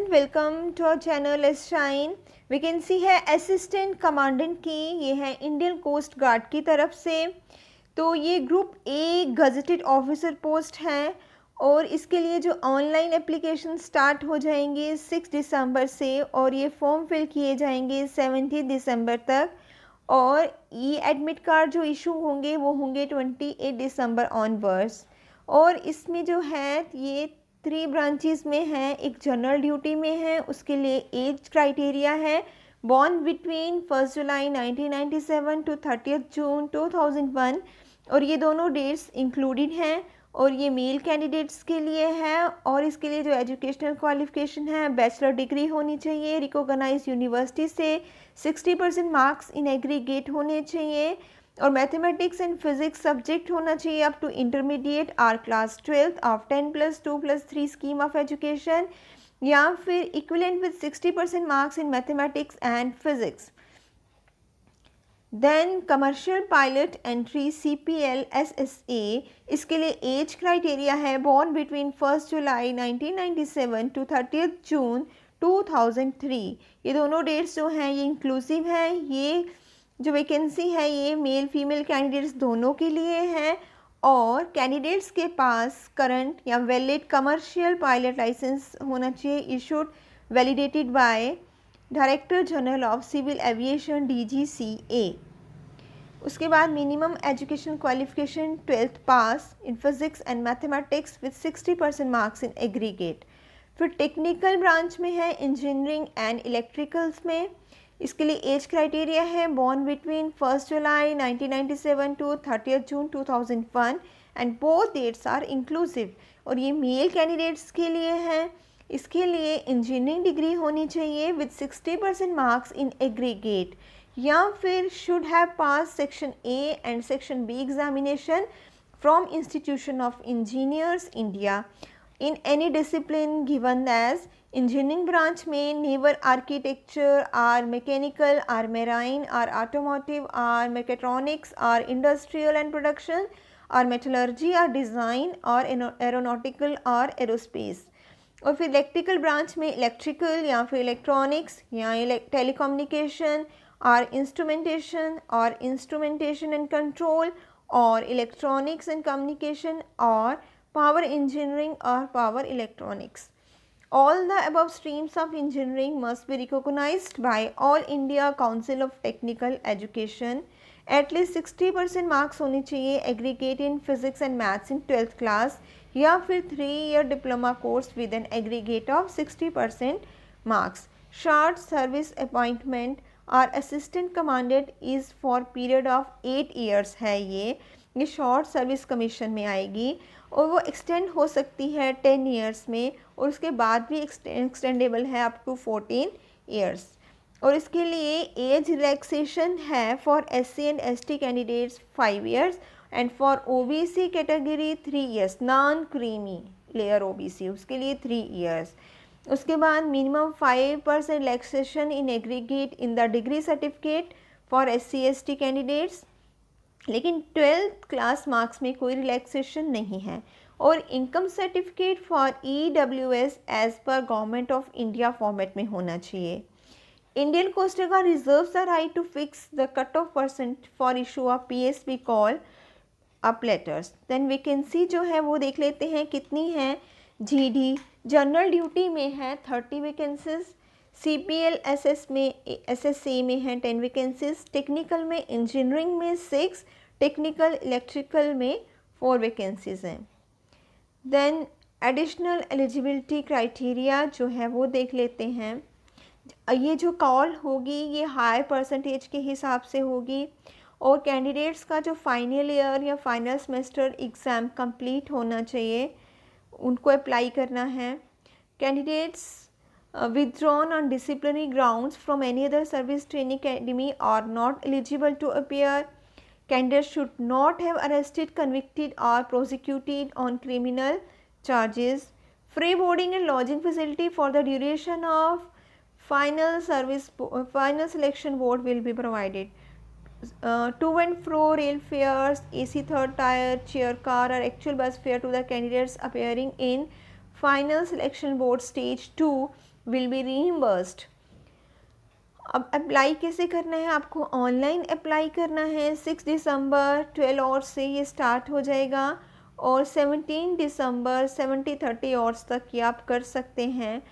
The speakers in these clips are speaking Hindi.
Student, welcome to our channel let's shine. Vacancy है असिस्टेंट कमांडेंट की, ये है इंडियन कोस्ट गार्ड की तरफ से। तो ये group A gazetted officer post है और इसके लिए जो ऑनलाइन एप्लीकेशन स्टार्ट हो जाएंगे 6 दिसंबर से और ये फॉर्म फिल किए जाएंगे 17 दिसंबर तक। और ये एडमिट कार्ड जो इशू होंगे वो होंगे 28 दिसंबर ऑनवर्ड्स। और इसमें जो है ये 3 ब्रांचेस में है, एक जनरल ड्यूटी में है, उसके लिए एज क्राइटेरिया है born between 1 July 1997 to 30 June 2001 और ये दोनों डेट्स इंक्लूडेड हैं। और ये मेल कैंडिडेट्स के लिए है और इसके लिए जो एजुकेशनल क्वालिफिकेशन है बैचलर डिग्री होनी चाहिए, रिकॉग्नाइज यूनिवर्सिटी से 60% मार्क्स इन एग्रीगेट होने चाहिए और मैथमेटिक्स एंड फिजिक्स सब्जेक्ट होना चाहिए up to intermediate or class 12 of 10+2+3 scheme of education या फिर equivalent with 60% marks in mathematics and physics. Then commercial pilot entry CPL SSA, इसके लिए एज क्राइटेरिया है born between 1 July 1997 to 30 June 2003। ये दोनों डेट्स जो हैं ये इंक्लूसिव हैं। ये जो वैकेंसी है ये मेल फीमेल कैंडिडेट्स दोनों के लिए है और कैंडिडेट्स के पास करंट या वैलिड कमर्शियल पायलट लाइसेंस होना चाहिए issued validated by director general of civil aviation DGCA। उसके बाद minimum education qualification 12th pass in physics and mathematics with 60% marks in aggregate. फिर टेक्निकल ब्रांच में है इंजीनियरिंग एंड इलेक्ट्रिकल्स में, इसके लिए एज क्राइटेरिया है born between 1 July 1997 to 30 June 2001 and both dates are inclusive. और ये मेल कैंडिडेट्स के लिए है, इसके लिए इंजीनियरिंग डिग्री होनी चाहिए विद 60% मार्क्स इन एग्रीगेट या फिर should have pass section A and section B examination from institution of engineers India in any discipline given as engineering branch में naval architecture or mechanical or marine or automotive or mechatronics or industrial and production or metallurgy or design और एरोनॉटिकल और एरोस्पेस। और फिर इलेक्ट्रिकल ब्रांच में इलेक्ट्रिकल या फिर इलेक्ट्रॉनिक्स या टेलीकम्युनिकेशन और इंस्ट्रूमेंटेशन एंड कंट्रोल और इलेक्ट्रॉनिक्स एंड कम्युनिकेशन और power engineering or power electronics. All the above streams of engineering must be recognized by All India Council of Technical Education. At least 60% marks होने चाहिए aggregate in physics and maths in 12th class या फिर 3-year diploma course with an aggregate of 60% marks. Short service appointment or assistant commandant is for period of 8 years है ये शॉर्ट सर्विस कमीशन में आएगी और वो एक्सटेंड हो सकती है 10 ईयर्स में और उसके बाद भी एक्सटेंडेबल है अप टू 14 ईयर्स। और इसके लिए एज रिलैक्सेशन है for SC and ST candidates 5 years and for OBC category 3 years, non creamy layer OBC उसके लिए 3 ईयर्स। उसके बाद minimum 5% relaxation in aggregate in the degree certificate for SC ST candidates, लेकिन 12th क्लास मार्क्स में कोई रिलैक्सेशन नहीं है। और income certificate for EWS as per government of India format में होना चाहिए। Indian coast guard reserves the right to fix the cut off percent for issue of PSB call up letters. Then vacancy जो है वो देख लेते हैं कितनी है। GD जनरल ड्यूटी में है 30 वैकेंसीज, CPL SSA में है 10 वैकेंसीज, टेक्निकल में इंजीनियरिंग में 6, टेक्निकल इलेक्ट्रिकल में 4 वैकेंसीज हैं। देन एडिशनल एलिजिबिलिटी क्राइटेरिया जो है वो देख लेते हैं। ये जो कॉल होगी ये हाई परसेंटेज के हिसाब से होगी और कैंडिडेट्स का जो फाइनल ईयर या फाइनल सेमेस्टर एग्ज़ाम कंप्लीट होना चाहिए उनको अप्लाई करना है। Candidates withdrawn on disciplinary grounds from any other service training academy are not eligible to appear. Candidates should not have arrested, convicted or prosecuted on criminal charges. Free boarding and lodging facility for the duration of final selection board will be provided. To and fro rail fares, AC third tier, chair car or actual bus fare to the candidates appearing in final selection board stage 2 will be reimbursed. अब अप्लाई कैसे करना है, आपको ऑनलाइन अप्लाई करना है। 6 दिसंबर 12 आवर्स से ये स्टार्ट हो जाएगा और 17 दिसंबर 70:30 आवर्स तक ये आप कर सकते हैं।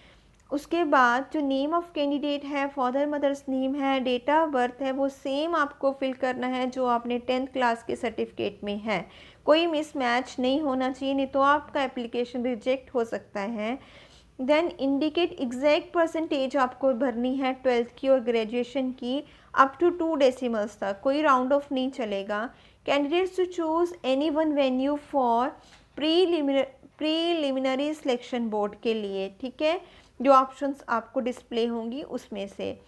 उसके बाद जो नेम ऑफ़ कैंडिडेट है, फादर मदर्स नेम है, डेट ऑफ बर्थ है, वो सेम आपको फिल करना है जो आपने 10th क्लास के सर्टिफिकेट में है। कोई मिसमैच नहीं होना चाहिए, नहीं तो आपका एप्लीकेशन रिजेक्ट हो सकता है। देन इंडिकेट एग्जैक्ट परसेंटेज आपको भरनी है 12th की और ग्रेजुएशन की अप टू 2 डेसिमल्स तक, कोई राउंड ऑफ नहीं चलेगा। Candidates to choose any one venue for preliminary selection board के लिए, ठीक है, जो ऑप्शंस आपको डिस्प्ले होंगी उसमें से।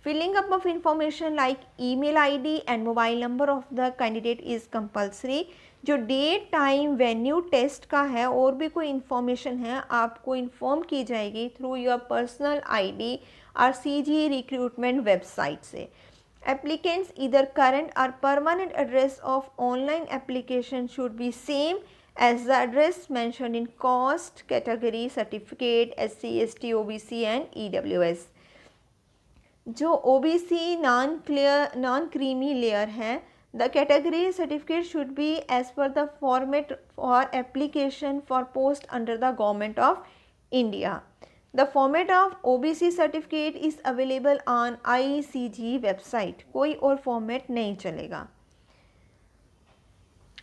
Filling up of information like email ID and mobile number of the candidate is compulsory. जो डेट टाइम वेन्यू टेस्ट का है और भी कोई इन्फॉर्मेशन है आपको इन्फॉर्म की जाएगी थ्रू योर पर्सनल आईडी और सीजी रिक्रूटमेंट वेबसाइट से। एप्लीकेंट्स इधर करंट और permanent address of online application should be same as the address mentioned in cost category certificate SC ST OBC and EWS। जो OBC नॉन क्रीमी लेयर है, the category certificate should be as per the format for application for post under the Government of India। The format of OBC certificate is available on ICG website, कोई और फॉर्मेट नहीं चलेगा।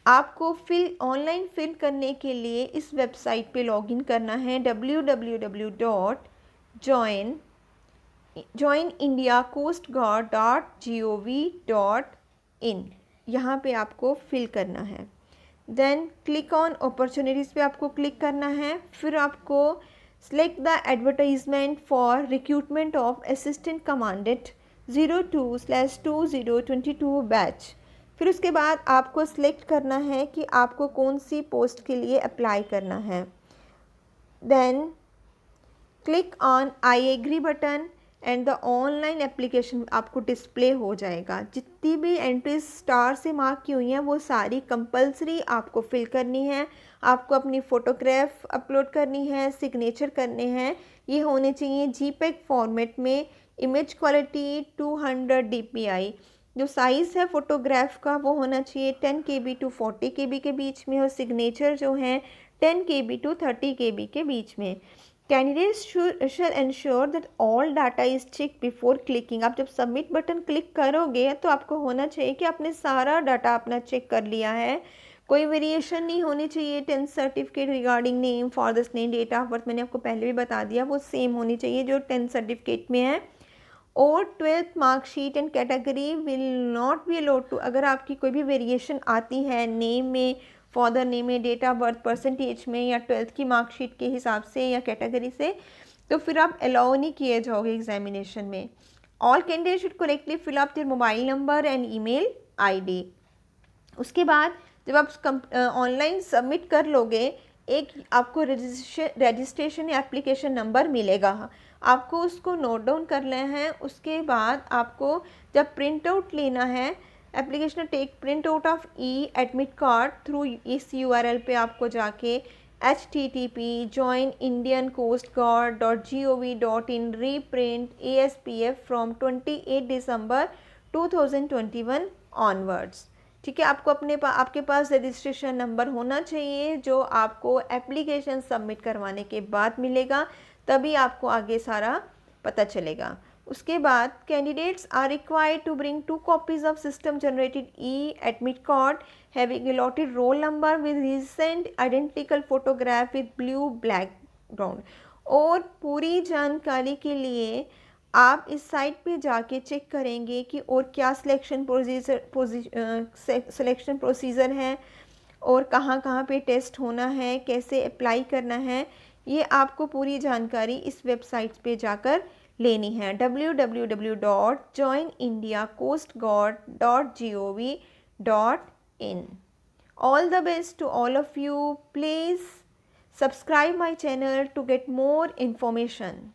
आपको ऑनलाइन फिल करने के लिए इस वेबसाइट पे लॉगिन करना है www.joinindiacoastguard.gov.in। यहाँ पे आपको फिल करना है। देन क्लिक ऑन अपॉर्चुनिटीज़ पे आपको क्लिक करना है। फिर आपको select the advertisement for recruitment of assistant commandant 02/2022 batch. फिर उसके बाद आपको सिलेक्ट करना है कि आपको कौन सी पोस्ट के लिए अप्लाई करना है। Then click on I agree button and the online application आपको डिस्प्ले हो जाएगा। जितनी भी एंट्रीज स्टार से मार्क की हुई हैं वो सारी कंपलसरी आपको फिल करनी है। आपको अपनी फ़ोटोग्राफ अपलोड करनी है, सिग्नेचर करने हैं। ये होने चाहिए जीपेग फॉर्मेट में, इमेज क्वालिटी 200 DPI। जो साइज़ है फ़ोटोग्राफ का वो होना चाहिए 10 KB to 40 KB के बीच में, और सिग्नेचर जो हैं 10 KB to 30 KB के बीच में। Candidates shall ensure that all data is check before clicking. आप जब सबमिट बटन क्लिक करोगे तो आपको होना चाहिए कि आपने सारा डाटा अपना चेक कर लिया है, कोई वेरिएशन नहीं होनी चाहिए। 10th certificate regarding name, father's name, date of birth मैंने आपको पहले भी बता दिया, वो सेम होनी चाहिए जो 10th सर्टिफिकेट में है। और 12th marksheet and category will not be allowed to. अगर आपकी कोई भी वेरिएशन आती है नेम में, फादर नेम में, डेट ऑफ बर्थ, परसेंटेज में, या 12th की मार्कशीट के हिसाब से या कैटेगरी से, तो फिर आप अलाउ नहीं किए जाओगे एग्जामिनेशन में। All candidate should correctly fill up their mobile number and email ID. उसके बाद जब आप ऑनलाइन सबमिट कर लोगे, एक आपको रजिस्ट्रेशन या एप्लीकेशन नंबर मिलेगा, आपको उसको नोट डाउन कर लेना है। उसके बाद आपको जब प्रिंट आउट लेना है, application take print out of e admit card through इस URL पे आपको जाके http://joinindiancoastguard.gov.in reprint ASPF from 28 December 2021 onwards. ठीक है, आपको आपके पास रजिस्ट्रेशन नंबर होना चाहिए जो आपको एप्लीकेशन सबमिट करवाने के बाद मिलेगा, तभी आपको आगे सारा पता चलेगा। उसके बाद candidates are required to bring 2 copies of system generated e admit card having allotted roll number with recent identical photograph with blue background. और पूरी जानकारी के लिए आप इस साइट पे जाके चेक करेंगे कि और क्या सिलेक्शन प्रोसीजर है और कहाँ कहाँ पे टेस्ट होना है, कैसे अप्लाई करना है, ये आपको पूरी जानकारी इस वेबसाइट पे जाकर लेनी है www.joinindiacoastguard.gov.in। All the best to all of you. Please subscribe my channel to get more information.